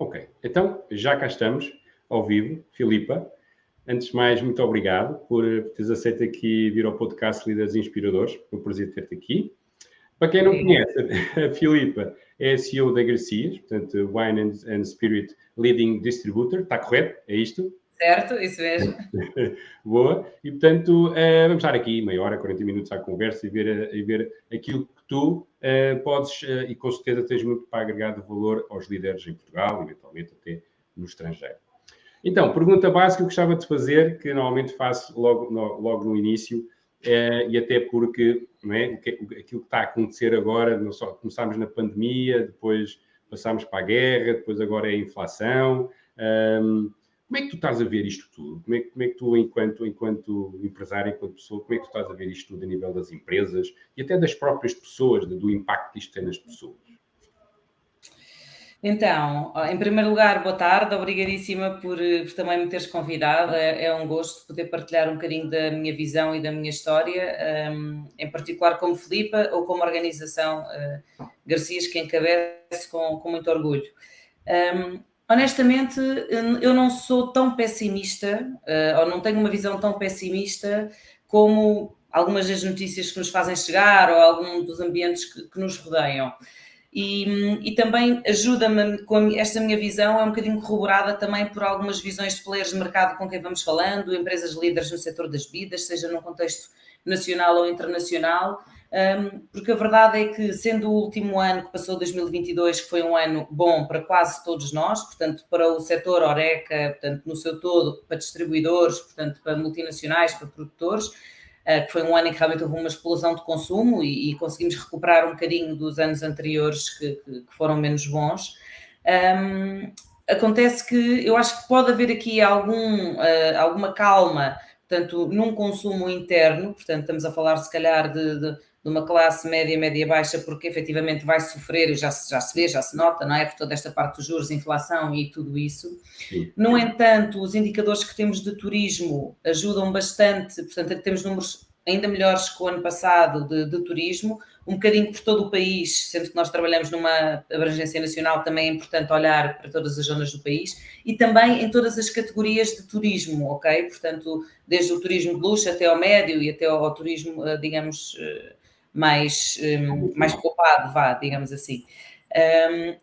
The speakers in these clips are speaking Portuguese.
Ok, então já cá estamos, ao vivo. Filipa, antes de mais, muito obrigado por teres aceito aqui vir ao podcast Líderes Inspiradores. Foi um prazer ter-te aqui. Para quem não conhece, a Filipa é a CEO da Garcias, portanto, Wine and Spirit Leading Distributor. Está correto? É isto? Certo, isso mesmo. Boa. E, portanto, vamos estar aqui meia hora, 40 minutos à conversa e ver aquilo que tu podes, e com certeza tens muito para agregar de valor aos líderes em Portugal, eventualmente até no estrangeiro. Então, pergunta básica que eu gostava de fazer, que normalmente faço logo no início, e até porque não é, aquilo que está a acontecer agora, não só começámos na pandemia, depois passámos para a guerra, depois agora é a inflação. Como é que tu estás a ver isto tudo? Como é que tu, enquanto empresário, enquanto pessoa, como é que tu estás a ver isto tudo a nível das empresas e até das próprias pessoas, do impacto que isto tem nas pessoas? Então, em primeiro lugar, boa tarde, obrigadíssima por também me teres convidado. É um gosto poder partilhar um bocadinho da minha visão e da minha história, em particular como Filipa ou como organização Garcias, que encabeço com muito orgulho. Honestamente, eu não sou tão pessimista, ou não tenho uma visão tão pessimista como algumas das notícias que nos fazem chegar ou algum dos ambientes que nos rodeiam. E também ajuda-me, esta minha visão é um bocadinho corroborada também por algumas visões de players de mercado com quem vamos falando, empresas líderes no setor das bebidas, seja num contexto nacional ou internacional, porque a verdade é que, sendo o último ano que passou, 2022, que foi um ano bom para quase todos nós, portanto, para o setor Horeca, portanto, no seu todo, para distribuidores, portanto, para multinacionais, para produtores, que foi um ano em que realmente houve uma explosão de consumo e conseguimos recuperar um bocadinho dos anos anteriores que foram menos bons. Acontece que eu acho que pode haver aqui alguma calma, portanto, num consumo interno, portanto, estamos a falar se calhar de uma classe média-baixa, porque efetivamente vai sofrer, já se vê, já se nota, não é? Por toda esta parte dos juros, inflação e tudo isso. Sim. No entanto, os indicadores que temos de turismo ajudam bastante, portanto, temos números ainda melhores que o ano passado de turismo, um bocadinho por todo o país, sendo que nós trabalhamos numa abrangência nacional, também é importante olhar para todas as zonas do país, e também em todas as categorias de turismo, ok? Portanto, desde o turismo de luxo até ao médio e até ao turismo, digamos, mais poupado, digamos assim.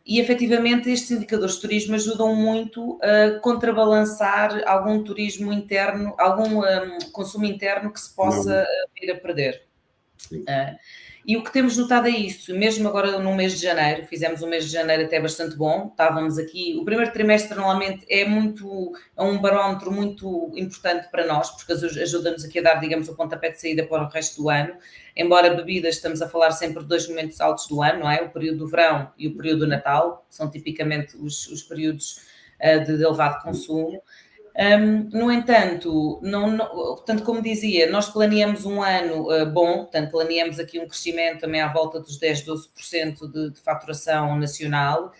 E efetivamente estes indicadores de turismo ajudam muito a contrabalançar algum turismo interno, algum consumo interno que se possa vir a perder. E o que temos notado é isso, mesmo agora no mês de janeiro, fizemos um mês de janeiro até bastante bom, estávamos aqui, o primeiro trimestre normalmente é um barómetro muito importante para nós, porque ajuda-nos aqui a dar, digamos, o pontapé de saída para o resto do ano, embora bebidas estamos a falar sempre de dois momentos altos do ano, não é? O período do verão e o período do Natal, que são tipicamente os períodos de elevado consumo. No entanto, portanto, como dizia, nós planeamos um ano bom, portanto, planeamos aqui um crescimento também à volta dos 10, 12% de faturação nacional,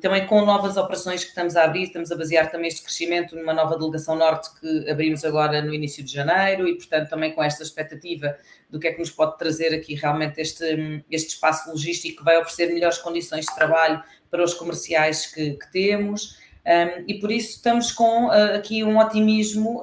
também com novas operações que estamos a abrir, estamos a basear também este crescimento numa nova delegação norte que abrimos agora no início de janeiro e, portanto, também com esta expectativa do que é que nos pode trazer aqui realmente este espaço logístico que vai oferecer melhores condições de trabalho para os comerciais que temos. E por isso estamos com aqui um otimismo.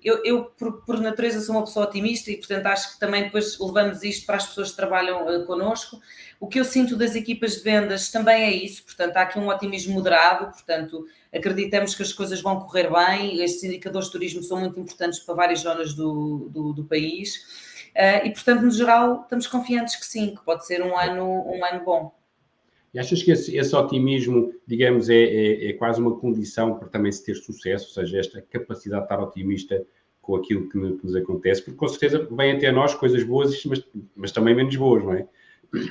Eu por natureza sou uma pessoa otimista e portanto acho que também depois levamos isto para as pessoas que trabalham connosco. O que eu sinto das equipas de vendas também é isso, portanto há aqui um otimismo moderado, portanto acreditamos que as coisas vão correr bem, estes indicadores de turismo são muito importantes para várias zonas do país e portanto no geral estamos confiantes que sim, que pode ser um ano bom. E achas que esse otimismo, digamos, é quase uma condição para também se ter sucesso, ou seja, esta capacidade de estar otimista com aquilo que nos acontece, porque com certeza vêm até nós coisas boas, mas também menos boas, não é?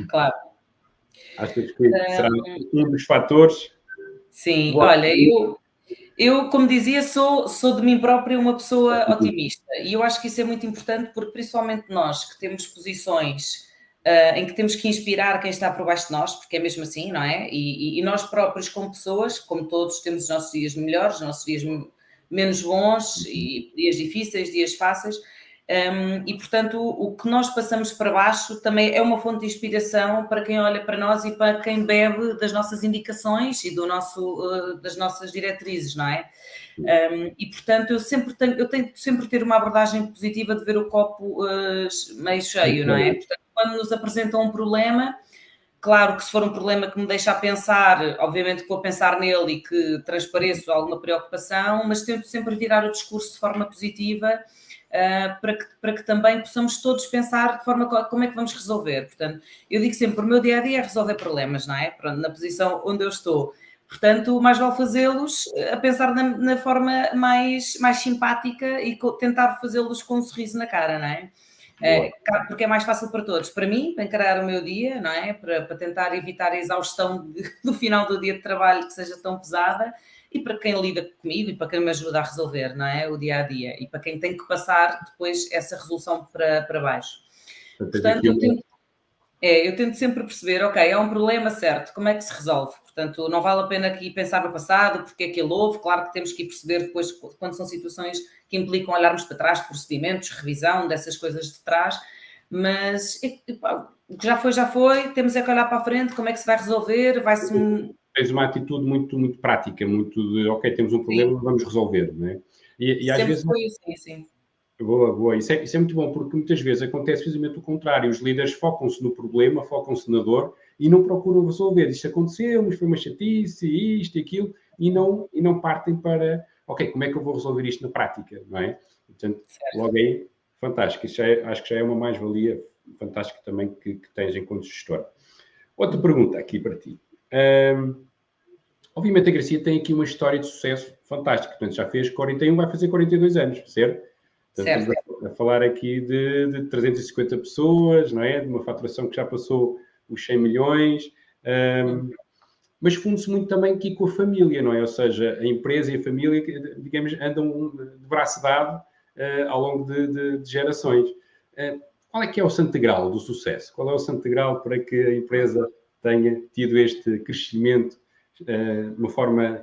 Claro. Achas que será um dos fatores? Sim, olha, eu, como dizia, sou de mim própria uma pessoa otimista e eu acho que isso é muito importante porque principalmente nós que temos posições em que temos que inspirar quem está por baixo de nós, porque é mesmo assim, não é? E nós próprios como pessoas, como todos, temos os nossos dias melhores, os nossos dias menos bons e dias difíceis, dias fáceis, E, portanto, o que nós passamos para baixo também é uma fonte de inspiração para quem olha para nós e para quem bebe das nossas indicações e das nossas diretrizes, não é? E, portanto, eu tento sempre ter uma abordagem positiva de ver o copo meio cheio, não é? Portanto, quando nos apresentam um problema, claro que se for um problema que me deixa a pensar, obviamente que vou pensar nele e que transpareço alguma preocupação, mas tento sempre virar o discurso de forma positiva, para que também possamos todos pensar de forma como é que vamos resolver. Portanto, eu digo sempre, o meu dia-a-dia é resolver problemas, não é? Pronto, na posição onde eu estou. Portanto, mais vale fazê-los a pensar na forma mais simpática e tentar fazê-los com um sorriso na cara, não é? Porque é mais fácil para todos. Para mim, para encarar o meu dia, não é? Para tentar evitar a exaustão do final do dia de trabalho que seja tão pesada, e para quem lida comigo e para quem me ajuda a resolver, não é? O dia-a-dia. E para quem tem que passar depois essa resolução para baixo. Portanto, eu tento sempre perceber, ok, é um problema, certo, como é que se resolve? Portanto, não vale a pena aqui pensar no passado, porque é que ele houve, claro que temos que ir perceber depois, quando são situações que implicam olharmos para trás, procedimentos, revisão dessas coisas de trás, mas o que já foi, temos é que olhar para a frente, como é que se vai resolver, Tens uma atitude muito, muito prática, muito de, ok, temos um problema, vamos resolver, não é? E às vezes... foi assim, sim. Boa. Isso é muito bom, porque muitas vezes acontece precisamente o contrário. Os líderes focam-se no problema, focam-se na dor e não procuram resolver. Isto aconteceu, mas foi uma chatice, isto e aquilo, e não partem para, ok, como é que eu vou resolver isto na prática, não é? Portanto, logo aí, fantástico. Isso acho que já é uma mais-valia fantástica também que tens enquanto gestor. Outra pergunta aqui para ti. Obviamente a Garcia tem aqui uma história de sucesso fantástica. Portanto, já fez 41, vai fazer 42 anos, certo? Portanto, estamos a falar aqui de 350 pessoas, não é? De uma faturação que já passou os 100 milhões, mas funde-se muito também aqui com a família, não é? Ou seja, a empresa e a família, digamos, andam de braço dado ao longo de gerações. Qual é que é o santo grau do sucesso? Qual é o santo grau para que a empresa tenha tido este crescimento de uma forma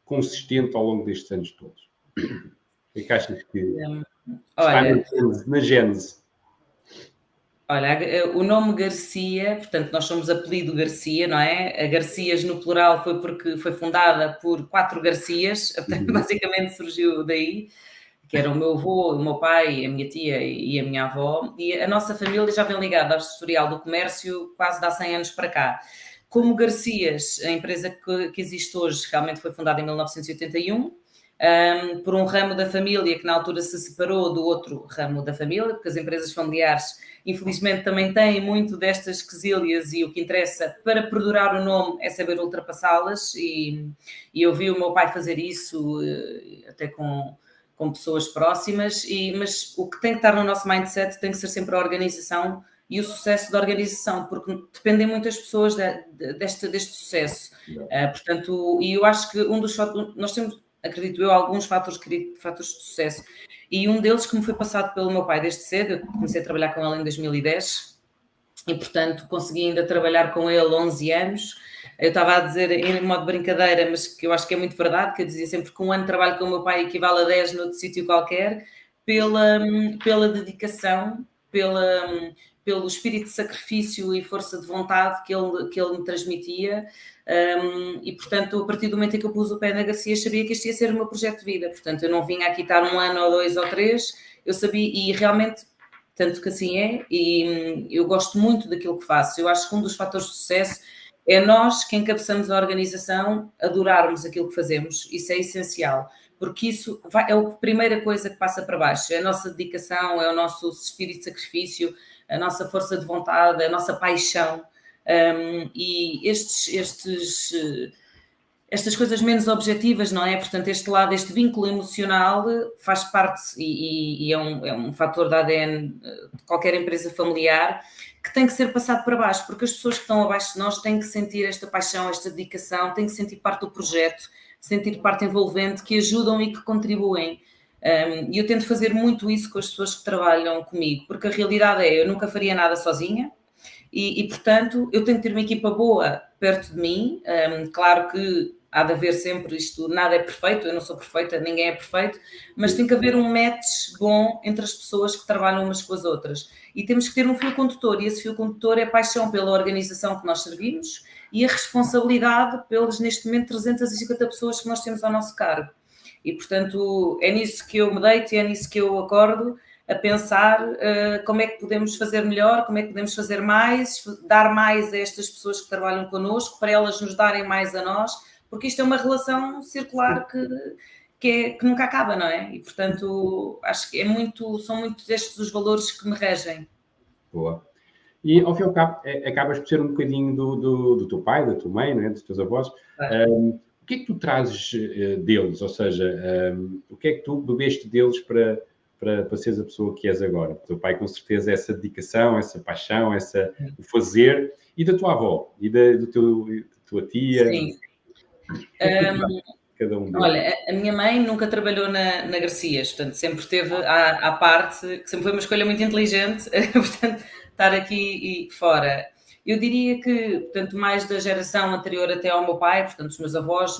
consistente ao longo destes anos todos? O que achas que... Olha, está na gênese? Olha, o nome Garcia, portanto, nós somos apelido Garcia, não é? A Garcias no plural foi porque foi fundada por 4 Garcias, basicamente surgiu daí, que era o meu avô, o meu pai, a minha tia e a minha avó, e a nossa família já vem ligada ao historial do comércio quase de há 100 anos para cá. Como Garcias, a empresa que existe hoje, realmente foi fundada em 1981, por um ramo da família que na altura se separou do outro ramo da família, porque as empresas familiares, infelizmente, também têm muito destas quesílias e o que interessa para perdurar o nome é saber ultrapassá-las, e eu vi o meu pai fazer isso até com pessoas próximas, mas o que tem que estar no nosso mindset tem que ser sempre a organização e o sucesso da organização, porque dependem muitas pessoas deste sucesso. Portanto, e eu acho que um dos fatores, nós temos, acredito eu, alguns fatores de sucesso, e um deles que me foi passado pelo meu pai desde cedo. Eu comecei a trabalhar com ele em 2010 e, portanto, consegui ainda trabalhar com ele 11 anos. Eu estava a dizer em modo de brincadeira, mas que eu acho que é muito verdade, que eu dizia sempre que um ano de trabalho com o meu pai equivale a 10 noutro sítio qualquer, pela dedicação, pelo espírito de sacrifício e força de vontade que ele me transmitia. E, portanto, a partir do momento em que eu pus o pé na Garcia, sabia que este ia ser o meu projeto de vida. Portanto, eu não vinha aqui estar 1 ano ou 2 ou 3, eu sabia, e realmente, tanto que assim é, e eu gosto muito daquilo que faço. Eu acho que um dos fatores de sucesso é nós, que encabeçamos a organização, adorarmos aquilo que fazemos. Isso é essencial, porque isso é a primeira coisa que passa para baixo. É a nossa dedicação, é o nosso espírito de sacrifício, a nossa força de vontade, a nossa paixão. E estas coisas menos objetivas, não é? Portanto, este lado, este vínculo emocional faz parte e é um fator da ADN de qualquer empresa familiar, que tem que ser passado para baixo, porque as pessoas que estão abaixo de nós têm que sentir esta paixão, esta dedicação, têm que sentir parte do projeto, sentir parte envolvente, que ajudam e que contribuem. E eu tento fazer muito isso com as pessoas que trabalham comigo, porque a realidade é, eu nunca faria nada sozinha, e portanto, eu tenho que ter uma equipa boa perto de mim. Claro que há de haver sempre isto, nada é perfeito, eu não sou perfeita, ninguém é perfeito, mas tem que haver um match bom entre as pessoas que trabalham umas com as outras. E temos que ter um fio condutor, e esse fio condutor é a paixão pela organização que nós servimos e a responsabilidade pelas, neste momento, 350 pessoas que nós temos ao nosso cargo. E, portanto, é nisso que eu me deito e é nisso que eu acordo, a pensar como é que podemos fazer melhor, como é que podemos fazer mais, dar mais a estas pessoas que trabalham connosco, para elas nos darem mais a nós, porque isto é uma relação circular que nunca acaba, não é? E, portanto, acho que são muitos estes os valores que me regem. Boa. E, ao fim e ao cabo, acabas por ser um bocadinho do teu pai, da tua mãe, não é? Dos teus avós. O que é que tu trazes deles? Ou seja, o que é que tu bebeste deles para seres a pessoa que és agora? O teu pai, com certeza, essa dedicação, essa paixão, o fazer. E da tua avó? E da tua tia? Sim. Cada um deles. Olha, a minha mãe nunca trabalhou na Garcias, portanto, sempre esteve à parte, que sempre foi uma escolha muito inteligente, portanto, estar aqui e fora. Eu diria que, portanto, mais da geração anterior até ao meu pai, portanto, os meus avós,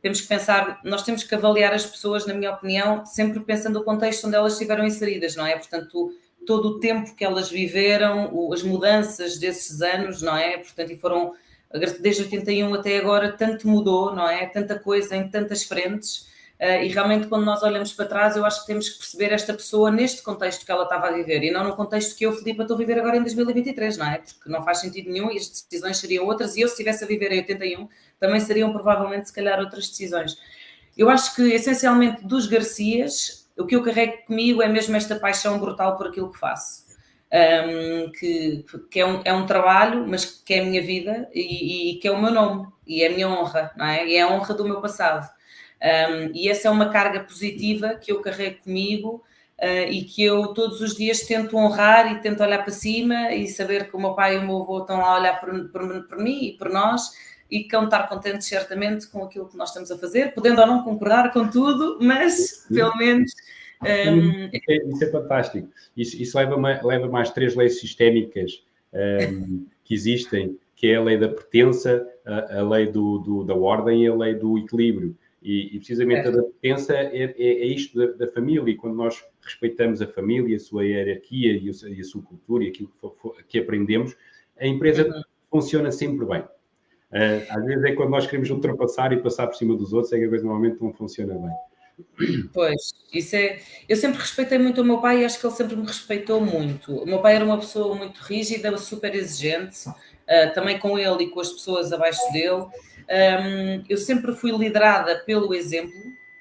temos que pensar, nós temos que avaliar as pessoas, na minha opinião, sempre pensando no contexto onde elas estiveram inseridas, não é? Portanto, todo o tempo que elas viveram, as mudanças desses anos, não é? Portanto, e foram, desde 81 até agora, tanto mudou, não é? Tanta coisa em tantas frentes. E realmente, quando nós olhamos para trás, eu acho que temos que perceber esta pessoa neste contexto que ela estava a viver e não no contexto que eu, Filipe, estou a viver agora em 2023, não é? Porque não faz sentido nenhum e as decisões seriam outras, e eu, se estivesse a viver em 81, também seriam provavelmente, se calhar, outras decisões. Eu acho que, essencialmente, dos Garcias, o que eu carrego comigo é mesmo esta paixão brutal por aquilo que faço. Que é um trabalho, mas que é a minha vida e que é o meu nome, e é a minha honra, não é? E é a honra do meu passado. E essa é uma carga positiva que eu carrego comigo e que eu todos os dias tento honrar e tento olhar para cima e saber que o meu pai e o meu avô estão lá a olhar por mim e por nós e que vão estar contentes certamente com aquilo que nós estamos a fazer, podendo ou não concordar com tudo, mas pelo menos... Isso é fantástico. Isso leva-me às 3 leis sistémicas que existem, que é a lei da pertença, a lei da ordem e a lei do equilíbrio. E precisamente a da pertença é isto da família, e quando nós respeitamos a família, a sua hierarquia e a sua cultura e aquilo que aprendemos, a empresa funciona sempre bem. Às vezes é quando nós queremos ultrapassar e passar por cima dos outros, é que a coisa normalmente não funciona bem. Pois, isso é... Eu sempre respeitei muito o meu pai e acho que ele sempre me respeitou muito. O meu pai era uma pessoa muito rígida, super exigente, também com ele e com as pessoas abaixo dele. Eu sempre fui liderada pelo exemplo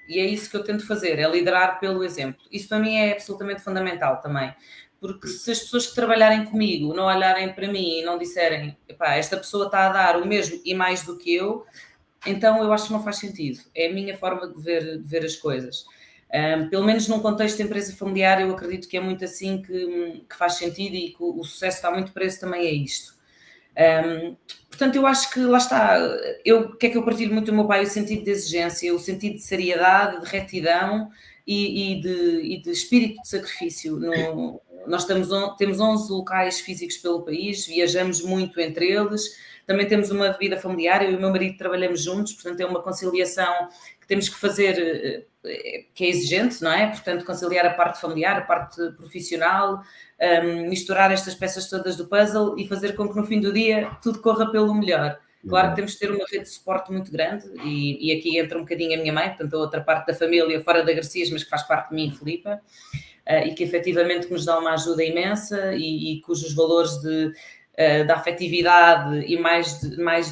e é isso que eu tento fazer, é liderar pelo exemplo. Isso para mim é absolutamente fundamental também, porque se as pessoas que trabalharem comigo não olharem para mim e não disserem, epá, esta pessoa está a dar o mesmo e mais do que eu, então eu acho que não faz sentido. É a minha forma de ver as coisas. Pelo menos num contexto de empresa familiar, eu acredito que é muito assim que faz sentido e que o sucesso está muito preso também a isto. Portanto, eu acho que lá está. O que é que eu partilho muito do meu pai? O sentido de exigência, o sentido de seriedade, de retidão e de espírito de sacrifício. Nós temos 11 locais físicos pelo país, viajamos muito entre eles. Também temos uma vida familiar, eu e o meu marido trabalhamos juntos, portanto é uma conciliação que temos que fazer, que é exigente, não é? Portanto, conciliar a parte familiar, a parte profissional, misturar estas peças todas do puzzle e fazer com que no fim do dia tudo corra pelo melhor. Claro que temos de ter uma rede de suporte muito grande e aqui entra um bocadinho a minha mãe, portanto a outra parte da família fora da Garcias, mas que faz parte de mim, Filipa, e que efetivamente nos dá uma ajuda imensa e cujos valores da afetividade e mais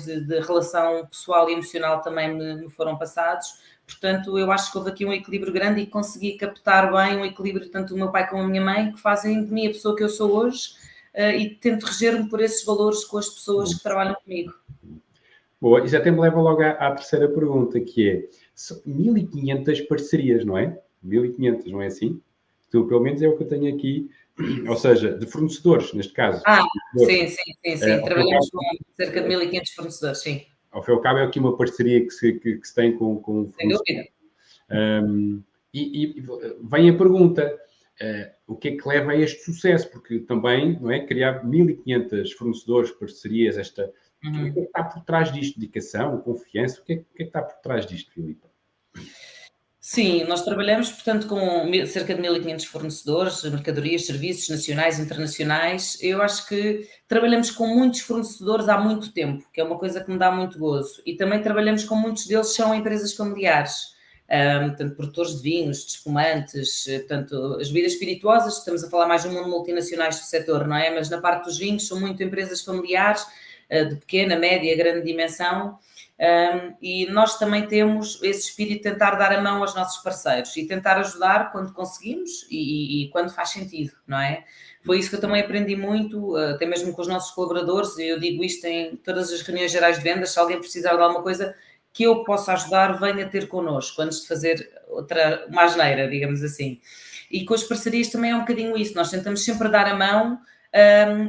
de relação pessoal e emocional também me foram passados. Portanto, eu acho que houve aqui um equilíbrio grande e consegui captar bem um equilíbrio tanto do meu pai como da minha mãe, que fazem de mim a pessoa que eu sou hoje e tento reger-me por esses valores com as pessoas que trabalham comigo. Boa, isso até me leva logo à terceira pergunta, que é 1.500 parcerias, não é? 1.500, não é assim? Então, pelo menos é o que eu tenho aqui, ou seja, de fornecedores, neste caso. Sim. Trabalhamos com cerca de 1.500 fornecedores, sim. Ao fim e ao cabo, é aqui uma parceria que se tem com sem dúvida. E vem a pergunta, o que é que leva a este sucesso? Porque também, não é, criar 1.500 fornecedores, parcerias, O que é que está por trás disto? Dedicação, confiança? O que é que está por trás disto, Filipe? Sim, nós trabalhamos, portanto, com cerca de 1.500 fornecedores, mercadorias, serviços nacionais, internacionais. Eu acho que trabalhamos com muitos fornecedores há muito tempo, que é uma coisa que me dá muito gozo. E também trabalhamos com muitos deles, são empresas familiares, portanto, produtores de vinhos, de espumantes, portanto, as bebidas espirituosas, estamos a falar mais do mundo multinacionais do setor, não é? Mas na parte dos vinhos são muito empresas familiares, de pequena, média, grande dimensão. E nós também temos esse espírito de tentar dar a mão aos nossos parceiros e tentar ajudar quando conseguimos e quando faz sentido, não é? Foi isso que eu também aprendi muito, até mesmo com os nossos colaboradores, e eu digo isto em todas as reuniões gerais de vendas: se alguém precisar de alguma coisa que eu possa ajudar, venha ter connosco, antes de fazer uma asneira, digamos assim. E com as parcerias também é um bocadinho isso, nós tentamos sempre dar a mão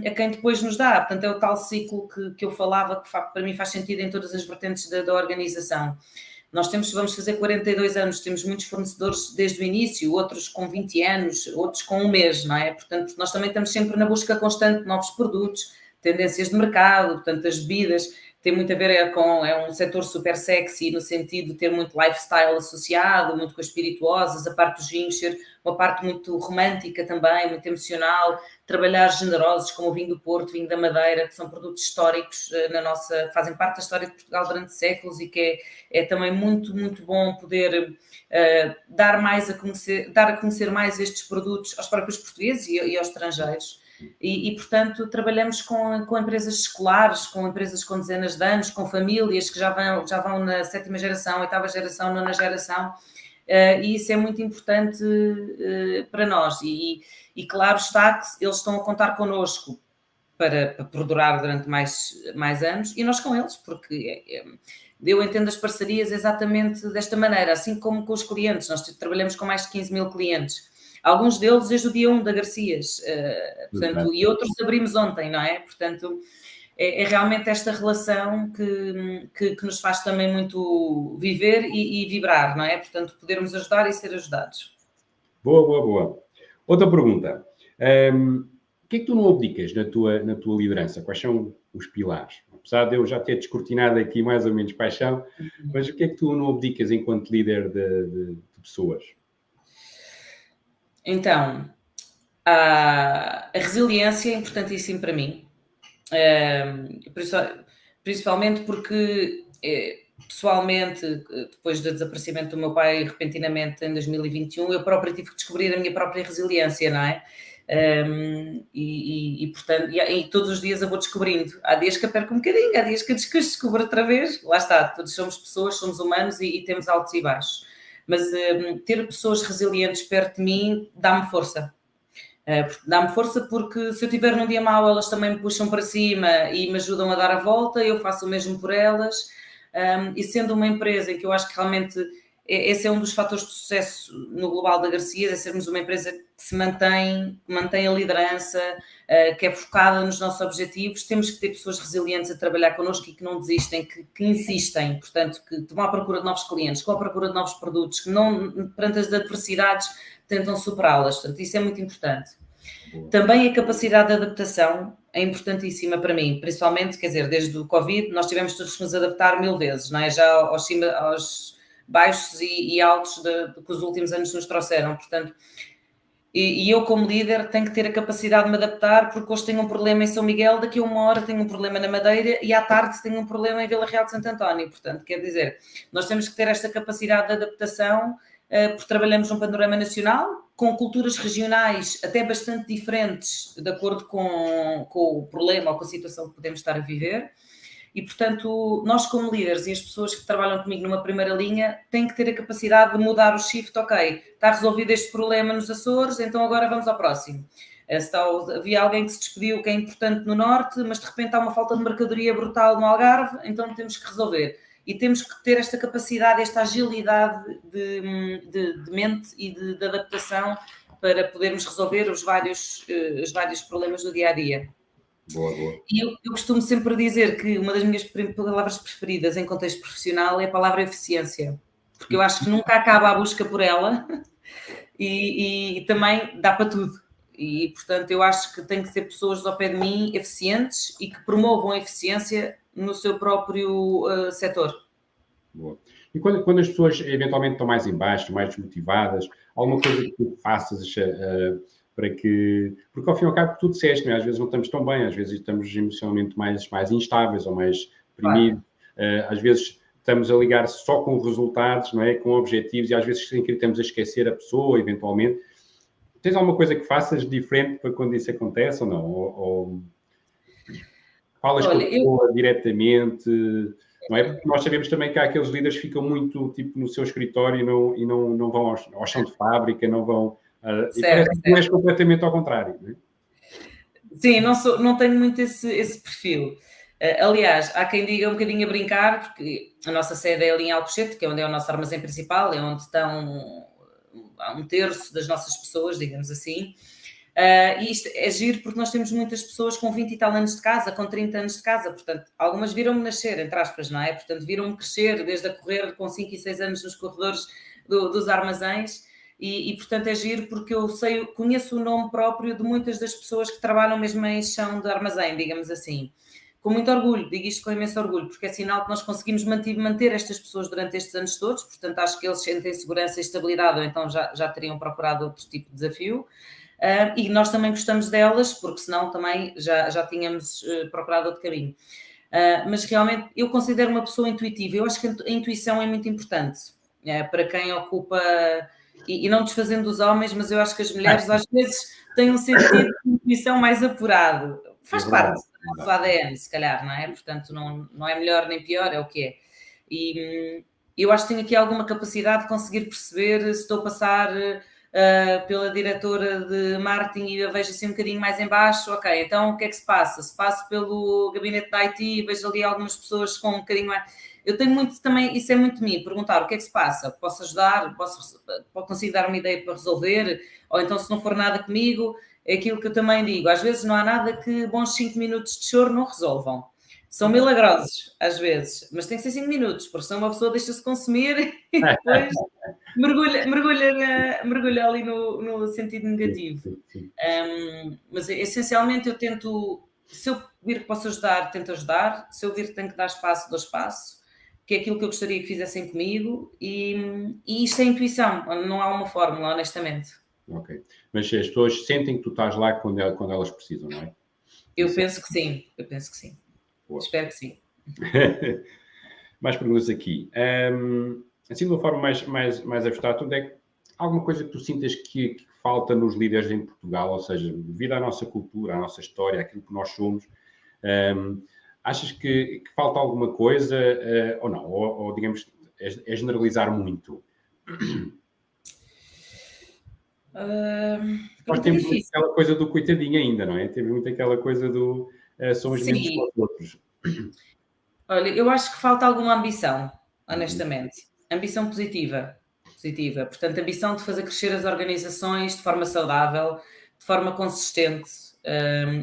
a quem depois nos dá. Portanto, é o tal ciclo que eu falava, que para mim faz sentido em todas as vertentes da organização. Nós vamos fazer 42 anos, temos muitos fornecedores desde o início, outros com 20 anos, outros com um mês, não é? Portanto, nós também estamos sempre na busca constante de novos produtos, tendências de mercado, portanto, as bebidas tem muito a ver é um setor super sexy, no sentido de ter muito lifestyle associado, muito com as espirituosas, a parte dos vinhos ser uma parte muito romântica também, muito emocional, trabalhar generosos como o vinho do Porto, vinho da Madeira, que são produtos históricos fazem parte da história de Portugal durante séculos, e que é também muito, muito bom poder dar a conhecer mais estes produtos aos próprios portugueses e aos estrangeiros. E, portanto, trabalhamos com empresas escolares, com empresas com dezenas de anos, com famílias que já vão na 7ª geração, 8ª geração, 9ª geração, e isso é muito importante para nós. E claro está que eles estão a contar connosco para perdurar durante mais anos, e nós com eles, porque eu entendo as parcerias exatamente desta maneira, assim como com os clientes. Nós trabalhamos com mais de 15.000 clientes. Alguns deles desde o dia 1 da Garcias, portanto, e outros abrimos ontem, não é? Portanto, é realmente esta relação que nos faz também muito viver e vibrar, não é? Portanto, podermos ajudar e ser ajudados. Boa. Outra pergunta. O que é que tu não abdicas na tua liderança? Quais são os pilares? Apesar de eu já ter descortinado aqui mais ou menos paixão, mas o que é que tu não abdicas enquanto líder de pessoas? Então, a resiliência é importantíssima para mim, principalmente porque, pessoalmente, depois do desaparecimento do meu pai repentinamente em 2021, eu própria tive que descobrir a minha própria resiliência, não é? Portanto, todos os dias eu vou descobrindo. Há dias que eu perco um bocadinho, há dias que eu descubro outra vez. Lá está, todos somos pessoas, somos humanos e temos altos e baixos. Mas ter pessoas resilientes perto de mim dá-me força. Dá-me força porque se eu estiver num dia mau, elas também me puxam para cima e me ajudam a dar a volta, eu faço o mesmo por elas. E sendo uma empresa em que eu acho que realmente esse é um dos fatores de sucesso no global da Garcias, é sermos uma empresa que se mantém a liderança, que é focada nos nossos objetivos. Temos que ter pessoas resilientes a trabalhar connosco e que não desistem, que insistem, portanto, que vão à procura de novos clientes, que vão à procura de novos produtos, que não, perante as adversidades, tentam superá-las. Portanto, isso é muito importante. Também a capacidade de adaptação é importantíssima para mim, principalmente, quer dizer, desde o Covid, nós tivemos todos que nos adaptar 1000 vezes, não é? Já aos baixos e altos que os últimos anos nos trouxeram, portanto, e eu como líder tenho que ter a capacidade de me adaptar, porque hoje tenho um problema em São Miguel, daqui a 1 hora tenho um problema na Madeira e à tarde tenho um problema em Vila Real de Santo António. Portanto, quer dizer, nós temos que ter esta capacidade de adaptação, porque trabalhamos num panorama nacional, com culturas regionais até bastante diferentes, de acordo com o problema ou com a situação que podemos estar a viver. E, portanto, nós como líderes e as pessoas que trabalham comigo numa primeira linha têm que ter a capacidade de mudar o shift. Ok, está resolvido este problema nos Açores, então agora vamos ao próximo. Havia alguém que se despediu que é importante no Norte, mas de repente há uma falta de mercadoria brutal no Algarve, então temos que resolver. E temos que ter esta capacidade, esta agilidade de mente e de adaptação para podermos resolver os vários problemas do dia-a-dia. Boa. E eu costumo sempre dizer que uma das minhas palavras preferidas em contexto profissional é a palavra eficiência, porque eu acho que nunca acaba a busca por ela e também dá para tudo. E, portanto, eu acho que tem que ser pessoas ao pé de mim eficientes e que promovam a eficiência no seu próprio setor. Boa. E quando as pessoas eventualmente estão mais em baixo, mais desmotivadas, alguma coisa que tu faças para que... Porque ao fim e ao cabo tu disseste, não é? Às vezes não estamos tão bem, às vezes estamos emocionalmente mais instáveis ou mais deprimidos, às vezes estamos a ligar só com resultados, não é? Com objetivos, e às vezes sem querer estamos a esquecer a pessoa, eventualmente. Tens alguma coisa que faças diferente para quando isso acontece ou não? Ou falas com a pessoa diretamente, não é? Porque nós sabemos também que há aqueles líderes que ficam muito tipo no seu escritório e não vão ao chão de fábrica, não vão... e parece que tu és completamente ao contrário, não é? Sim, não tenho muito esse perfil. Aliás, há quem diga um bocadinho a brincar, porque a nossa sede é ali em Alcochete, que é onde é o nosso armazém principal, é onde estão um terço das nossas pessoas, digamos assim. E isto é giro porque nós temos muitas pessoas com 20 e tal anos de casa, com 30 anos de casa, portanto, algumas viram-me nascer, entre aspas, não é? Portanto, viram-me crescer desde a correr com 5 e 6 anos nos corredores dos armazéns. E, portanto, é giro porque eu conheço o nome próprio de muitas das pessoas que trabalham mesmo em chão de armazém, digamos assim. Com muito orgulho, digo isto com imenso orgulho, porque é sinal que nós conseguimos manter estas pessoas durante estes anos todos, portanto, acho que eles sentem segurança e estabilidade, ou então já teriam procurado outro tipo de desafio. E nós também gostamos delas, porque senão também já tínhamos procurado outro caminho. Mas realmente eu considero uma pessoa intuitiva, eu acho que a intuição é muito importante para quem ocupa... E não desfazendo os homens, mas eu acho que as mulheres às vezes têm um sentido de intuição mais apurado. Faz parte do nosso ADN, se calhar, não é? Portanto, não é melhor nem pior, é o que é. E eu acho que tenho aqui alguma capacidade de conseguir perceber se estou a passar pela diretora de marketing e eu vejo assim um bocadinho mais em baixo, ok, então o que é que se passa? Se passo pelo gabinete da IT e vejo ali algumas pessoas com um bocadinho mais... Eu tenho muito também, isso é muito de mim, perguntar o que é que se passa, posso ajudar, consigo dar uma ideia para resolver, ou então se não for nada comigo, é aquilo que eu também digo, às vezes não há nada que bons 5 minutos de choro não resolvam. São milagrosos, às vezes, mas tem que ser 5 minutos, porque senão uma pessoa deixa-se consumir e depois mergulha ali no sentido negativo. Mas essencialmente eu tento, se eu vir que posso ajudar, tento ajudar, se eu vir que tenho que dar espaço, dou espaço, que é aquilo que eu gostaria que fizessem comigo, e isto é intuição, não há uma fórmula, honestamente. Ok. Mas as pessoas sentem que tu estás lá quando elas precisam, não é? Eu penso que sim. Boa. Espero que sim. Mais perguntas aqui. Assim, de uma forma mais abstrata, onde é que alguma coisa que tu sintas que falta nos líderes em Portugal, ou seja, devido à nossa cultura, à nossa história, àquilo que nós somos, achas que falta alguma coisa ou não? Ou digamos, é generalizar muito? Nós temos muito aquela coisa do coitadinho ainda, não é? Temos muito aquela coisa do somos menos que os outros. Olha, eu acho que falta alguma ambição, honestamente. Ambição positiva. Portanto, ambição de fazer crescer as organizações de forma saudável, de forma consistente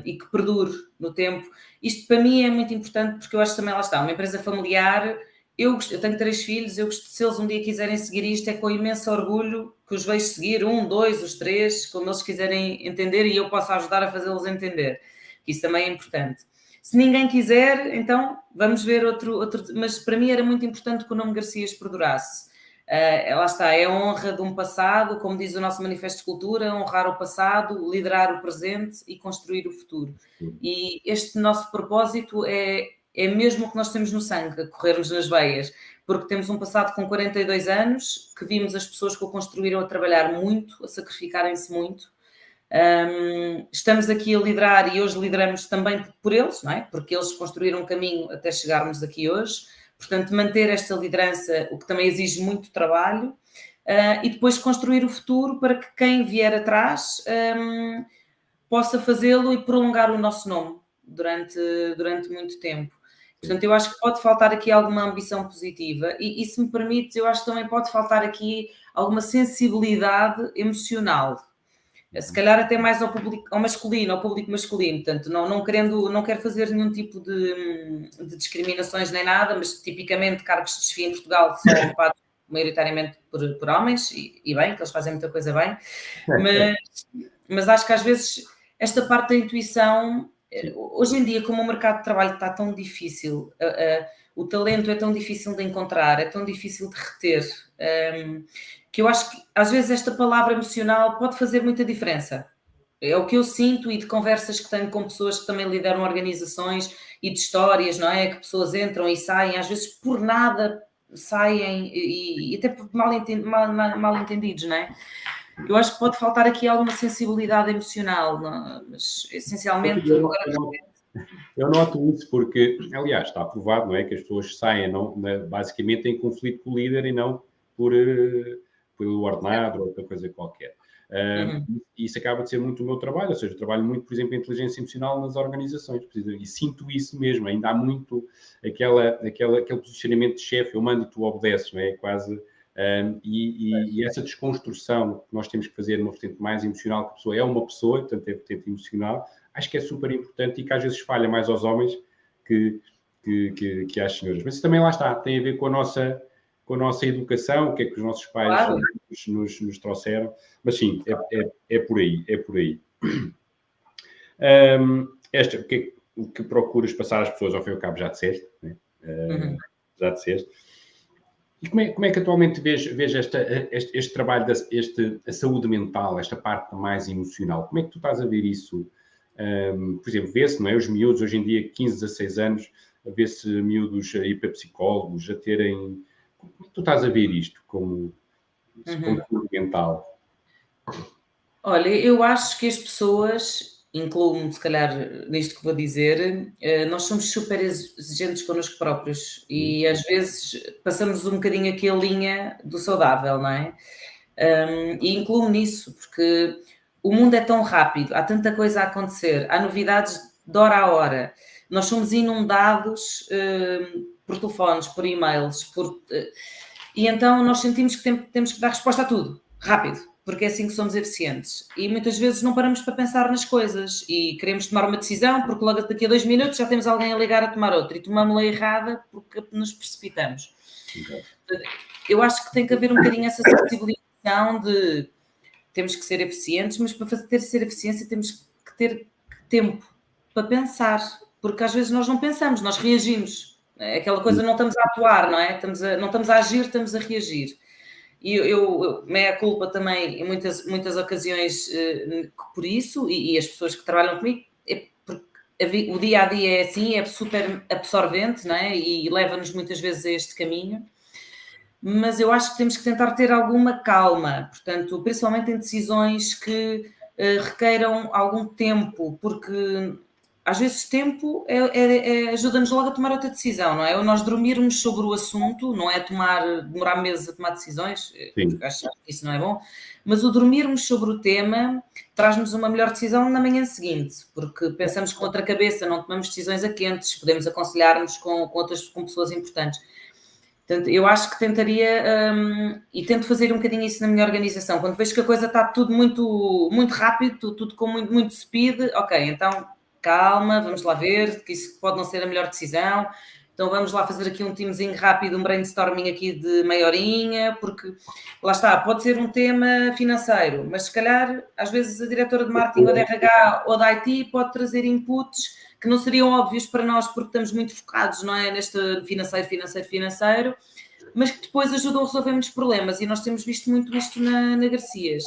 e que perdure no tempo. Isto para mim é muito importante porque eu acho que também lá está, uma empresa familiar. Eu tenho 3 filhos, eu gosto, se eles um dia quiserem seguir isto, é com imenso orgulho que os vejo seguir, 1, 2, os 3, como eles quiserem entender e eu posso ajudar a fazê-los entender. Isso também é importante. Se ninguém quiser, então vamos ver outro. Mas para mim era muito importante que o nome Garcias perdurasse. Lá está, é a honra de um passado, como diz o nosso Manifesto de Cultura, honrar o passado, liderar o presente e construir o futuro. E este nosso propósito é mesmo o que nós temos no sangue, a corrermos nas veias, porque temos um passado com 42 anos, que vimos as pessoas que o construíram a trabalhar muito, a sacrificarem-se muito. Estamos aqui a liderar e hoje lideramos também por eles, não é? Porque eles construíram um caminho até chegarmos aqui hoje. Portanto, manter esta liderança, o que também exige muito trabalho, e depois construir o futuro para que quem vier atrás possa fazê-lo e prolongar o nosso nome durante muito tempo. Portanto, eu acho que pode faltar aqui alguma ambição positiva e se me permites, eu acho que também pode faltar aqui alguma sensibilidade emocional. Se calhar até mais ao público masculino, portanto, não quero fazer nenhum tipo de discriminações nem nada, mas tipicamente cargos de chefia em Portugal são ocupados maioritariamente por homens, e bem, que eles fazem muita coisa bem, mas acho que às vezes esta parte da intuição Hoje em dia, como o mercado de trabalho está tão difícil, o talento é tão difícil de encontrar, é tão difícil de reter, que eu acho que às vezes esta palavra emocional pode fazer muita diferença. É o que eu sinto e de conversas que tenho com pessoas que também lideram organizações e de histórias, não é? Que pessoas entram e saem, às vezes por nada saem e até por mal entendidos, não é? Eu acho que pode faltar aqui alguma sensibilidade emocional, não? Mas essencialmente... Eu noto isso porque, aliás, está provado, não é? Que as pessoas saem basicamente em conflito com o líder e não pelo ordenado ou outra coisa qualquer. Isso acaba de ser muito o meu trabalho, ou seja, eu trabalho muito, por exemplo, em inteligência emocional nas organizações, e sinto isso mesmo, ainda há muito aquele posicionamento de chefe, eu mando e tu obedeces, não é? Quase, e essa desconstrução que nós temos que fazer numa vertente mais emocional, que a pessoa é uma pessoa, portanto é vertente emocional, acho que é super importante e que às vezes falha mais aos homens que às senhoras. Mas isso também lá está, tem a ver com a nossa educação, o que é que os nossos pais nos trouxeram. Mas sim, é por aí, é por aí. O que procuras passar às pessoas, ao fim e ao cabo, já disseste, né? Já disseste. E como é que atualmente vês este trabalho, a saúde mental, esta parte mais emocional? Como é que tu estás a ver isso? Por exemplo, vê-se, não é? Os miúdos, hoje em dia, 15, 16 anos, vê-se miúdos a ir para psicólogos, a terem... Como é que tu estás a ver isto como saúde mental? Olha, eu acho que as pessoas, incluo-me se calhar nisto que vou dizer, nós somos super exigentes connosco próprios e às vezes passamos um bocadinho aqui a linha do saudável, não é? E incluo-me nisso, porque o mundo é tão rápido, há tanta coisa a acontecer, há novidades de hora a hora. Nós somos inundados por telefones, por e-mails, e então nós sentimos que temos que dar resposta a tudo, rápido, porque é assim que somos eficientes. E muitas vezes não paramos para pensar nas coisas e queremos tomar uma decisão porque logo daqui a 2 minutos já temos alguém a ligar a tomar outra e tomamos-la errada porque nos precipitamos. Eu acho que tem que haver um bocadinho essa sensibilização de temos que ser eficientes, mas para ser eficiência temos que ter tempo para pensar, porque às vezes nós não pensamos, nós reagimos. É aquela coisa, não estamos a atuar, não é? Não estamos a agir, estamos a reagir. E eu meia culpa também em muitas ocasiões por isso, e as pessoas que trabalham comigo, porque o dia a dia é assim, é super absorvente, não é? E leva-nos muitas vezes a este caminho. Mas eu acho que temos que tentar ter alguma calma, portanto, principalmente em decisões que requeiram algum tempo, porque às vezes tempo ajuda-nos logo a tomar outra decisão, não é? Ou nós dormirmos sobre o assunto, não é demorar meses a tomar decisões, porque acho que isso não é bom, mas o dormirmos sobre o tema traz-nos uma melhor decisão na manhã seguinte, porque pensamos com outra cabeça, não tomamos decisões a quentes, podemos aconselhar-nos com pessoas importantes. Portanto, eu acho que tentaria, e tento fazer um bocadinho isso na minha organização. Quando vejo que a coisa está tudo muito, muito rápido, tudo com muito speed, ok, então calma, vamos lá ver, que isso pode não ser a melhor decisão. Então vamos lá fazer aqui um teamzinho rápido, um brainstorming aqui de meia horinha, porque lá está, pode ser um tema financeiro, mas se calhar às vezes a diretora de marketing ou de RH ou da IT pode trazer inputs que não seriam óbvios para nós porque estamos muito focados, não é, neste financeiro, mas que depois ajudam a resolver muitos problemas e nós temos visto muito isto na Garcias.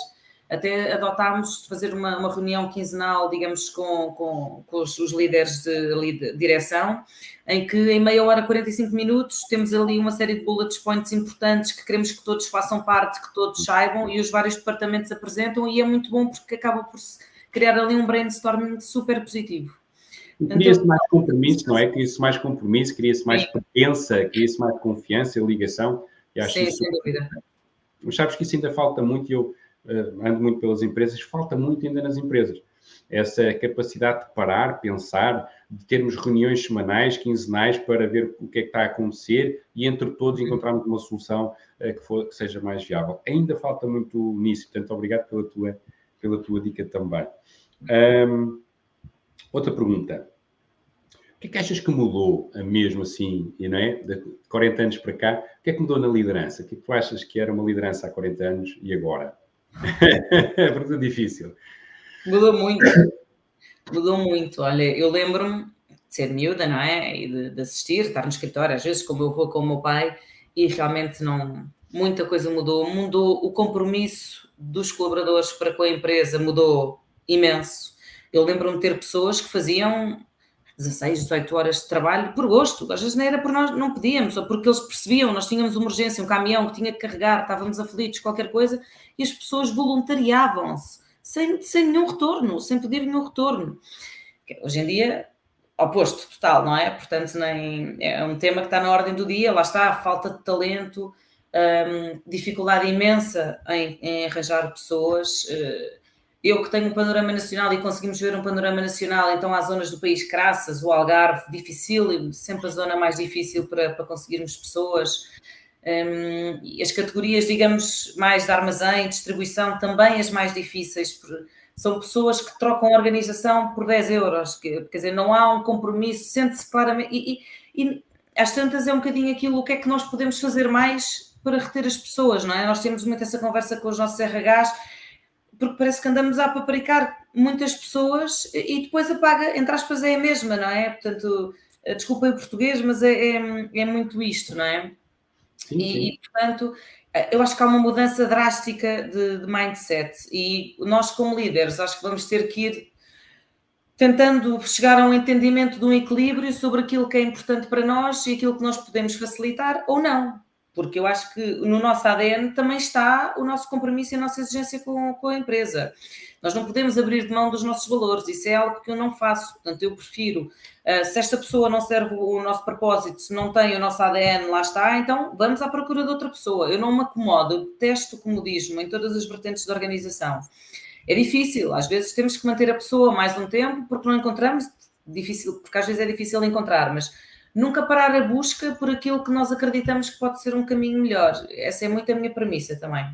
Até adotámos de fazer uma reunião quinzenal, digamos, com os líderes de direção, em que em meia hora, 45 minutos, temos ali uma série de bullet points importantes que queremos que todos façam parte, que todos saibam e os vários departamentos apresentam e é muito bom porque acaba por criar ali um brainstorming super positivo. Cria-se mais compromisso, não é? Cria-se mais compromisso, cria-se mais pertença, cria-se mais confiança e ligação. E acho isso sem dúvida. Mas sabes que isso ainda falta muito, e eu ando muito pelas empresas, falta muito ainda nas empresas. Essa capacidade de parar, pensar, de termos reuniões semanais, quinzenais, para ver o que é que está a acontecer e entre todos encontrarmos uma solução que seja mais viável. Ainda falta muito nisso, portanto, obrigado pela tua dica também. Outra pergunta. O que é que achas que mudou mesmo assim, não é? De 40 anos para cá, o que é que mudou na liderança? O que é que tu achas que era uma liderança há 40 anos e agora? É pergunta difícil. Mudou muito. Mudou muito. Olha, eu lembro-me de ser miúda, não é? E de assistir, estar no escritório, às vezes com o meu avô, com o meu pai, e realmente não. Muita coisa mudou. Mudou o compromisso dos colaboradores para com a empresa, mudou imenso. Eu lembro-me de ter pessoas que faziam 16, 18 horas de trabalho por gosto. Às vezes não era por nós, não podíamos, ou porque eles percebiam, nós tínhamos uma urgência, um caminhão que tinha que carregar, estávamos aflitos, qualquer coisa, e as pessoas voluntariavam-se, sem nenhum retorno, sem pedir nenhum retorno. Hoje em dia, oposto total, não é? Portanto, nem, é um tema que está na ordem do dia, lá está, falta de talento, dificuldade imensa em arranjar pessoas. Eu que tenho um panorama nacional e conseguimos ver um panorama nacional, então há zonas do país crassas, o Algarve, difícil, sempre a zona mais difícil para conseguirmos pessoas. E as categorias, digamos, mais de armazém, distribuição, também as mais difíceis, são pessoas que trocam a organização por 10 euros, quer dizer, não há um compromisso, sente-se claramente, e às tantas é um bocadinho aquilo, o que é que nós podemos fazer mais para reter as pessoas, não é? Nós temos muito essa conversa com os nossos RHs, porque parece que andamos a paparicar muitas pessoas e depois a paga, entre aspas, é a mesma, não é? Portanto, desculpem o português, mas é muito isto, não é? Sim, sim. E, portanto, eu acho que há uma mudança drástica de mindset e nós como líderes acho que vamos ter que ir tentando chegar a um entendimento de um equilíbrio sobre aquilo que é importante para nós e aquilo que nós podemos facilitar ou não. Porque eu acho que no nosso ADN também está o nosso compromisso e a nossa exigência com a empresa. Nós não podemos abrir de mão dos nossos valores, isso é algo que eu não faço. Portanto, eu prefiro, se esta pessoa não serve o nosso propósito, se não tem o nosso ADN, lá está, então vamos à procura de outra pessoa. Eu não me acomodo, eu detesto o comodismo em todas as vertentes da organização. É difícil, às vezes temos que manter a pessoa mais um tempo porque não encontramos, difícil, porque às vezes é difícil encontrar, mas nunca parar a busca por aquilo que nós acreditamos que pode ser um caminho melhor. Essa é muito a minha premissa também.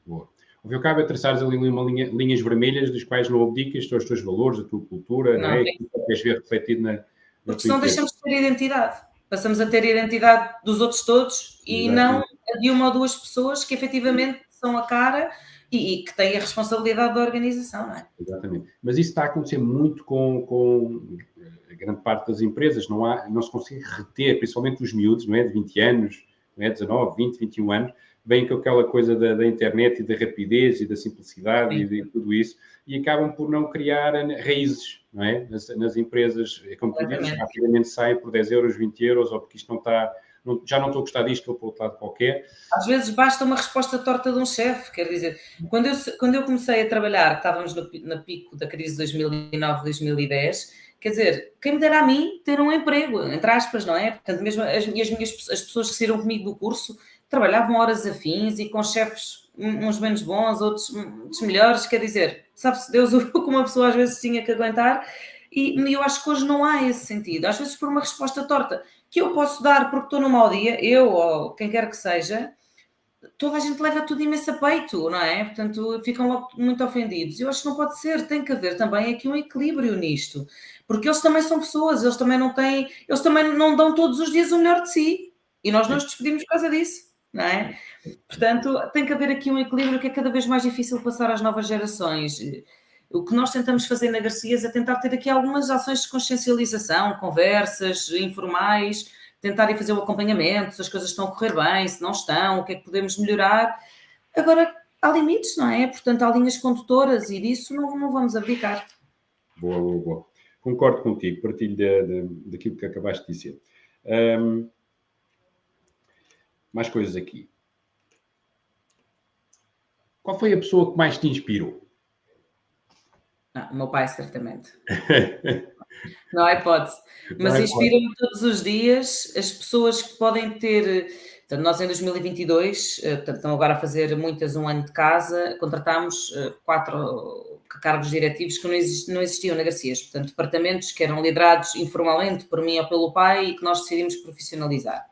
Boa. O que cabe é traçares ali linhas vermelhas das quais não abdicas, são os teus valores, a tua cultura, não é? E que queres ver refletido na porque senão deixamos de ter identidade. Passamos a ter a identidade dos outros todos e não a de uma ou duas pessoas que efetivamente são a cara e que têm a responsabilidade da organização, não é? Exatamente. Mas isso está a acontecer muito com a grande parte das empresas. Não se consegue reter, principalmente os miúdos, não é? De 20 anos, não é? 19, 20, 21 anos, vêm com aquela coisa da internet e da rapidez e da simplicidade. Sim. E de tudo isso, e acabam por não criar raízes, não é? Nas empresas, é como tu dizes, rapidamente saem por 10 euros, 20 euros, ou porque isto não está... já não estou a gostar disto, vou para outro lado qualquer. Às vezes basta uma resposta torta de um chefe, quer dizer, quando eu comecei a trabalhar, estávamos no pico da crise de 2009, 2010, quer dizer, quem me dera a mim ter um emprego, entre aspas, não é? Portanto, mesmo as pessoas que saíram comigo do curso trabalhavam horas afins e com chefes uns menos bons, outros melhores, quer dizer, sabe-se Deus o que uma pessoa às vezes tinha que aguentar, e eu acho que hoje não há esse sentido. Às vezes por uma resposta torta que eu posso dar porque estou num mau dia, eu ou quem quer que seja, toda a gente leva tudo imenso a peito, não é? Portanto, ficam logo muito ofendidos. Eu acho que não pode ser, tem que haver também aqui um equilíbrio nisto, porque eles também são pessoas, eles também não dão todos os dias o melhor de si, e nós não os despedimos por causa disso, não é? Portanto, tem que haver aqui um equilíbrio que é cada vez mais difícil passar às novas gerações. O que nós tentamos fazer na Garcias é tentar ter aqui algumas ações de consciencialização, conversas informais, tentar ir fazer o acompanhamento, se as coisas estão a correr bem, se não estão, o que é que podemos melhorar. Agora, há limites, não é? Portanto, há linhas condutoras e disso não vamos abdicar. Boa. Concordo contigo, partilho daquilo que acabaste de dizer. Mais coisas aqui. Qual foi a pessoa que mais te inspirou? O meu pai, certamente. Não há hipótese. Mas inspiram-me todos os dias as pessoas que podem ter... Portanto, nós em 2022, portanto, estão agora a fazer muitas um ano de casa, contratámos 4 cargos diretivos que não existiam na Garcias. Portanto, departamentos que eram liderados informalmente por mim ou pelo pai e que nós decidimos profissionalizar.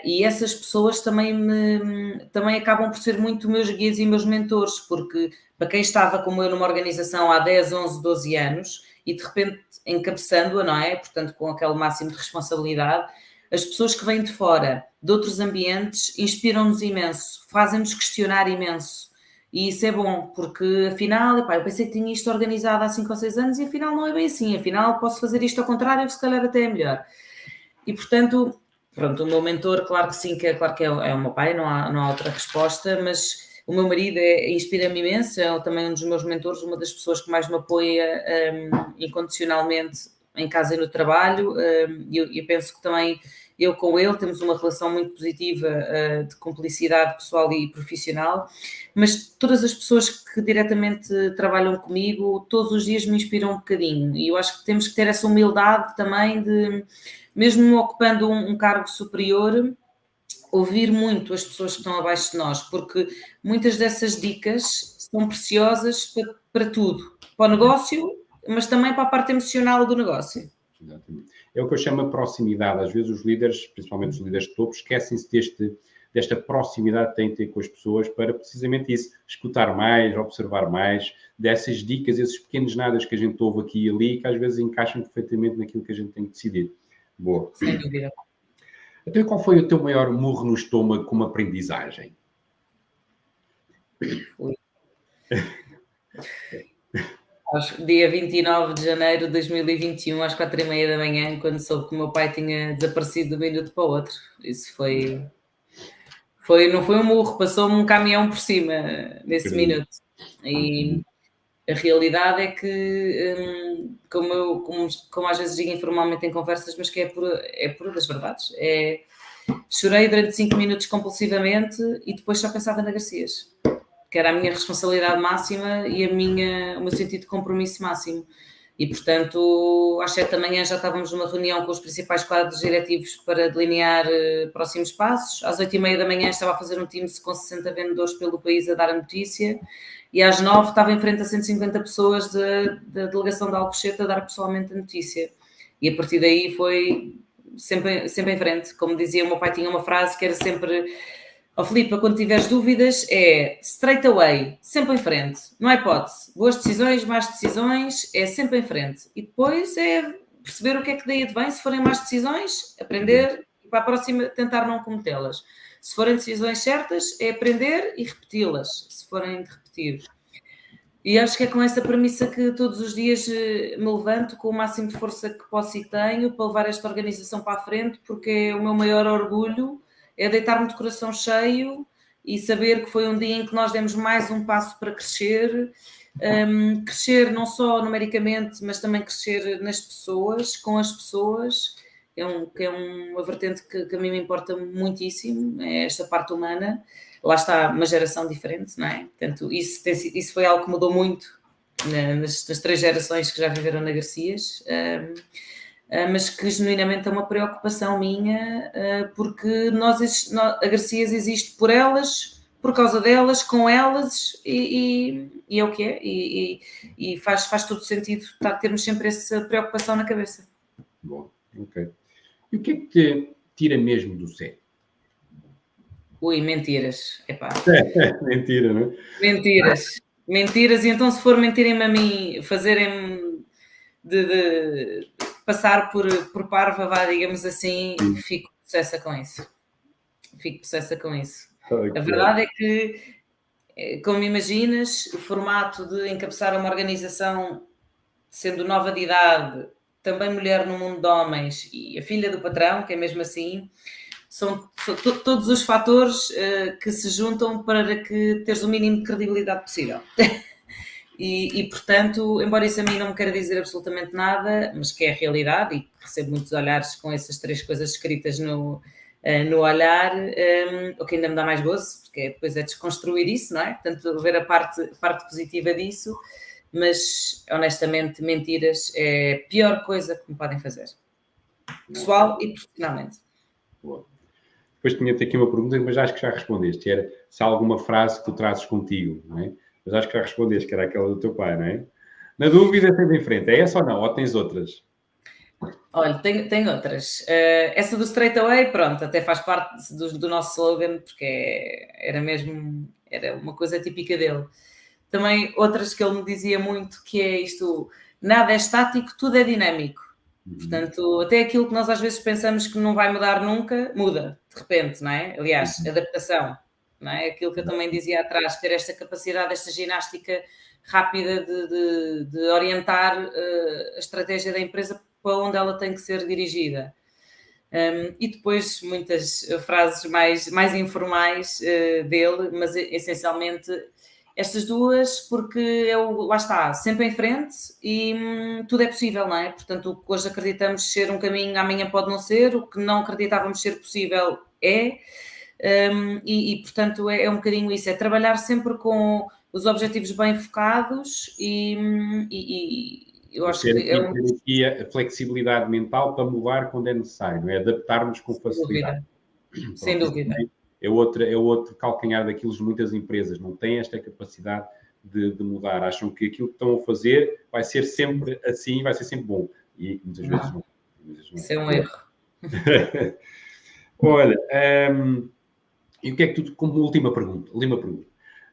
E essas pessoas também acabam por ser muito meus guias e meus mentores, porque para quem estava como eu numa organização há 10, 11, 12 anos e de repente encabeçando-a, não é? Portanto, com aquele máximo de responsabilidade, as pessoas que vêm de fora, de outros ambientes, inspiram-nos imenso, fazem-nos questionar imenso. E isso é bom, porque afinal, epá, eu pensei que tinha isto organizado há 5 ou 6 anos e afinal não é bem assim, afinal posso fazer isto ao contrário, que se calhar até é melhor. E portanto, pronto, o meu mentor, claro que sim, claro que é o meu pai, não há outra resposta, mas o meu marido inspira-me imenso, é também um dos meus mentores, uma das pessoas que mais me apoia incondicionalmente em casa e no trabalho, e eu penso que também eu com ele temos uma relação muito positiva de cumplicidade pessoal e profissional, mas todas as pessoas que diretamente trabalham comigo, todos os dias me inspiram um bocadinho, e eu acho que temos que ter essa humildade também de, mesmo ocupando um cargo superior, ouvir muito as pessoas que estão abaixo de nós, porque muitas dessas dicas são preciosas para tudo, para o negócio, mas também para a parte emocional do negócio. Exatamente. É o que eu chamo de proximidade. Às vezes os líderes, principalmente os líderes de topo, esquecem-se desta proximidade que têm de ter com as pessoas para precisamente isso, escutar mais, observar mais, dessas dicas, esses pequenos nadas que a gente ouve aqui e ali, que às vezes encaixam perfeitamente naquilo que a gente tem que decidir. Boa. Sem dúvida. Então, qual foi o teu maior murro no estômago como aprendizagem? Dia 29 de janeiro de 2021, às 4h30 da manhã, quando soube que o meu pai tinha desaparecido de um minuto para o outro. Isso não foi um murro, passou-me um caminhão por cima nesse minuto. E a realidade é que, como às vezes digo informalmente em conversas, mas que é pura das verdades, chorei durante 5 minutos compulsivamente e depois só pensava na Garcias, que era a minha responsabilidade máxima e o meu sentido de compromisso máximo. E, portanto, às 7 da manhã já estávamos numa reunião com os principais quadros diretivos para delinear próximos passos. Às 8h30 da manhã estava a fazer um Teams com 60 vendedores pelo país a dar a notícia. E às 9 estava em frente a 150 pessoas da delegação de Alcochete a dar pessoalmente a notícia. E a partir daí foi sempre em frente. Como dizia, o meu pai tinha uma frase que era sempre: Filipe, quando tiveres dúvidas, straight away, sempre em frente, não há hipótese. Boas decisões, más decisões, é sempre em frente. E depois é perceber o que é que daí advém. Se forem más decisões, aprender e para a próxima tentar não cometê-las. Se forem decisões certas, é aprender e repeti-las, se forem de repetir. E acho que é com essa premissa que todos os dias me levanto com o máximo de força que posso e tenho para levar esta organização para a frente, porque é o meu maior orgulho, é deitar-me de coração cheio e saber que foi um dia em que nós demos mais um passo para crescer, crescer não só numericamente, mas também crescer nas pessoas, com as pessoas, que é uma vertente que a mim me importa muitíssimo, é esta parte humana. Lá está uma geração diferente, não é? Portanto, isso foi algo que mudou muito nas 3 gerações que já viveram na Garcias, mas que genuinamente é uma preocupação minha, porque a Garcias existe por elas, por causa delas, com elas, e é o que é, e faz todo sentido termos sempre essa preocupação na cabeça. Bom, ok. E o que é que te tira mesmo do sério? Ui, mentiras. Epá. Mentira, não é? Mentiras, e então se for mentirem-me a mim, fazerem-me de passar por parva, digamos assim, fico possessa com isso. Okay. A verdade é que, como imaginas, o formato de encabeçar uma organização, sendo nova de idade, também mulher no mundo de homens e a filha do patrão, que é mesmo assim, são todos os fatores que se juntam para que teres o mínimo de credibilidade possível. E, portanto, embora isso a mim não me queira dizer absolutamente nada, mas que é a realidade, e recebo muitos olhares com essas 3 coisas escritas no olhar, o que ainda me dá mais gozo, porque depois é desconstruir isso, não é? Portanto, ver a parte positiva disso, mas, honestamente, mentiras é a pior coisa que me podem fazer, pessoal e profissionalmente. Boa. Depois tinha-te aqui uma pergunta, mas acho que já respondeste. Era se há alguma frase que tu trazes contigo, não é? Mas acho que já respondeste, que era aquela do teu pai, não é? Na dúvida, sempre em frente. É essa ou não? Ou tens outras? Olha, tenho outras. Essa do straight away, pronto, até faz parte do nosso slogan, porque era uma coisa típica dele. Também outras que ele me dizia muito, que é isto: nada é estático, tudo é dinâmico. Portanto, até aquilo que nós às vezes pensamos que não vai mudar nunca, muda, de repente, não é? Aliás, adaptação. não é? Aquilo que eu também dizia atrás, ter esta capacidade, esta ginástica rápida de orientar a estratégia da empresa para onde ela tem que ser dirigida. E depois muitas frases mais informais dele, mas essencialmente estas duas, porque lá está, sempre em frente e tudo é possível, não é? Portanto, o que hoje acreditamos ser um caminho, amanhã pode não ser, o que não acreditávamos ser possível é, portanto é um bocadinho isso, é trabalhar sempre com os objetivos bem focados e eu acho que ter aqui a flexibilidade mental para mudar quando é necessário, não é? Adaptarmos com facilidade. Sem dúvida. É outro calcanhar daquilo de muitas empresas, não têm esta capacidade de mudar, acham que aquilo que estão a fazer vai ser sempre assim, vai ser sempre bom, e muitas vezes não. Isso é um erro. Olha, e o que é que tu, como última pergunta,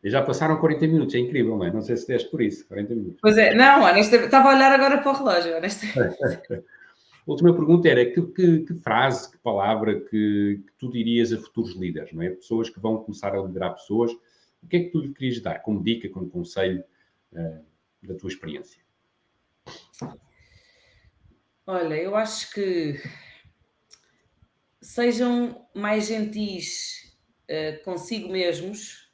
já passaram 40 minutos, é incrível, não é? Não sei se deste por isso, 40 minutos. Pois é, não, honestamente, estava a olhar agora para o relógio, honestamente. A última pergunta era que frase, que palavra que tu dirias a futuros líderes, não é? Pessoas que vão começar a liderar pessoas, o que é que tu lhe querias dar como dica, como conselho da tua experiência? Olha, eu acho que sejam mais gentis consigo mesmos,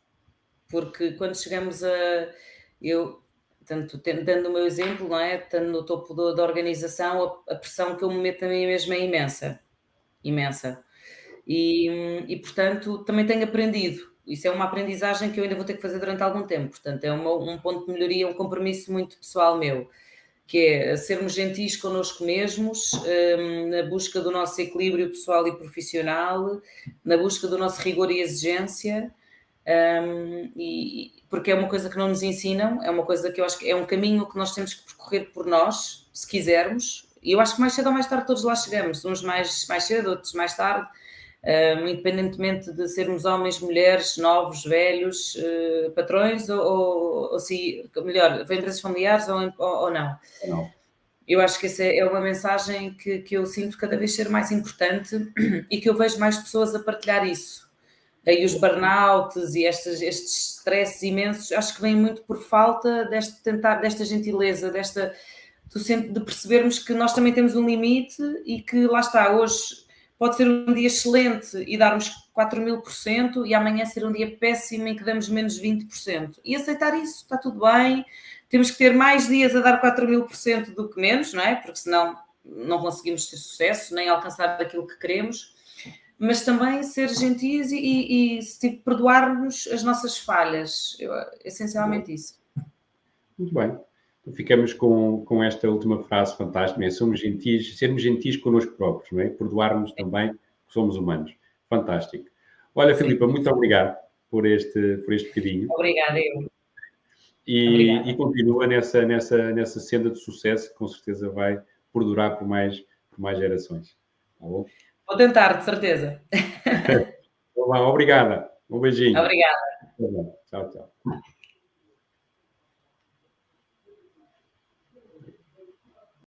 porque quando chegamos dando o meu exemplo, não é? Estando no topo da organização, a pressão que eu me meto a mim mesma é imensa, imensa. E portanto, também tenho aprendido. Isso é uma aprendizagem que eu ainda vou ter que fazer durante algum tempo. Portanto, é um ponto de melhoria, um compromisso muito pessoal meu, que é sermos gentis connosco mesmos, na busca do nosso equilíbrio pessoal e profissional, na busca do nosso rigor e exigência, porque é uma coisa que não nos ensinam, é uma coisa que eu acho que é um caminho que nós temos que percorrer por nós, se quisermos, e eu acho que mais cedo ou mais tarde todos lá chegamos, uns mais cedo, outros mais tarde, independentemente de sermos homens, mulheres, novos, velhos, patrões ou se, melhor, empresas familiares ou não. Não. Eu acho que essa é uma mensagem que eu sinto cada vez ser mais importante e que eu vejo mais pessoas a partilhar isso. Aí os burnouts e estes stresses imensos, acho que vêm muito por falta desta gentileza, de percebermos que nós também temos um limite e que lá está, hoje pode ser um dia excelente e darmos 4000% e amanhã ser um dia péssimo em que damos menos 20%. E aceitar isso, está tudo bem. Temos que ter mais dias a dar 4000% do que menos, não é? Porque senão não conseguimos ter sucesso, nem alcançar aquilo que queremos. Mas também ser gentis e perdoar-nos as nossas falhas. Essencialmente isso. Muito bem. Então, ficamos com esta última frase fantástica, é? Sermos gentis connosco próprios, não é? Perdoarmos também, que somos humanos. Fantástico. Olha, Filipa, muito obrigado por este bocadinho. Obrigada, eu. E continua nessa senda de sucesso que com certeza vai perdurar por mais gerações. Tá bom? Vou tentar, de certeza. Olá, obrigada. Um beijinho. Obrigada. Tchau, tchau.